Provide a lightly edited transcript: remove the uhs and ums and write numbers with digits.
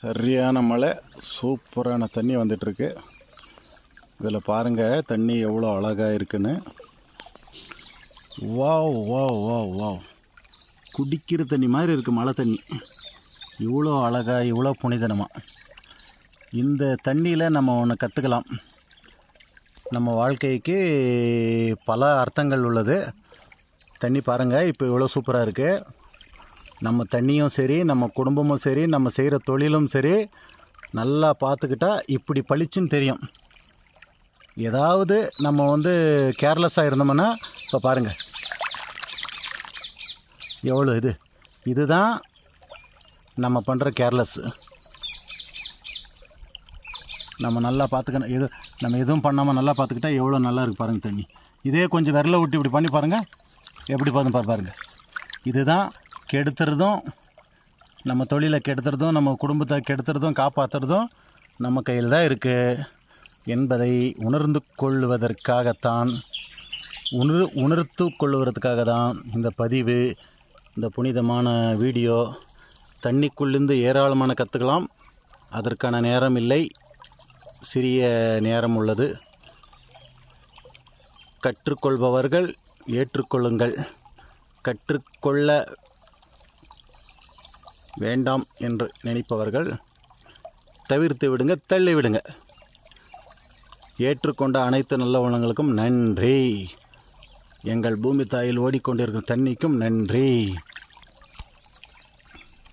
சரியான மழை, சூப்பரான தண்ணி வந்துட்டுருக்கு. இதில் பாருங்கள் தண்ணி எவ்வளோ அழகாக இருக்குன்னு. வாவ் வாவ் வாவ் வாவ், குடிக்கிற தண்ணி மாதிரி இருக்குது மழை தண்ணி. இவ்வளோ அழகாக, இவ்வளோ புனிதனமாக. இந்த தண்ணியில் நம்ம ஒன்று கற்றுக்கலாம். நம்ம வாழ்க்கைக்கு பல அர்த்தங்கள் உள்ளது. தண்ணி பாருங்கள் இப்போ இவ்வளோ சூப்பராக இருக்குது. நம்ம தண்ணியும் சரி, நம்ம குடும்பமும் சரி, நம்ம செய்கிற தொழிலும் சரி, நல்லா பார்த்துக்கிட்டா இப்படி பளிச்சுன்னு தெரியும். ஏதாவது நம்ம கேர்லெஸ்ஸாக இருந்தோம்னா, இப்போ பாருங்கள் எவ்வளோ இதுதான் நம்ம பண்ணுற கேர்லெஸ். நம்ம நல்லா பார்த்துக்கணும். நம்ம எதுவும் பண்ணாமல் நல்லா பார்த்துக்கிட்டா எவ்வளோ நல்லா இருக்குது பாருங்கள் தண்ணி. இதே கொஞ்சம் விரலை விட்டு இப்படி பண்ணி பாருங்கள், எப்படி பாருங்கள். இதுதான் கெடுத்துறதும், நம்ம தொழிலை கெடுத்துறதும், நம்ம குடும்பத்தை கெடுத்துறதும், காப்பாற்றுறதும் நம்ம கையில் தான் இருக்குது என்பதை உணர்ந்து கொள்வதற்காகத்தான், உணர்த்து கொள்வதற்காக தான் இந்த பதிவு, இந்த புனிதமான வீடியோ. தண்ணிக்குள்ளேருந்து ஏராளமான கற்றுக்கலாம். அதற்கான நேரம் இல்லை, சிறிய நேரம் உள்ளது. கற்றுக்கொள்பவர்கள் ஏற்றுக்கொள்ளுங்கள். கற்றுக்கொள்ள வேண்டாம் என்று நினைப்பவர்கள் தவிர்த்து விடுங்க, தள்ளி விடுங்க. ஏற்றுக்கொண்ட அனைத்து நல்ல உள்ளங்களுக்கும் நன்றி. எங்கள் பூமி தாயில் ஓடிக்கொண்டிருக்கும் தண்ணிக்கும் நன்றி.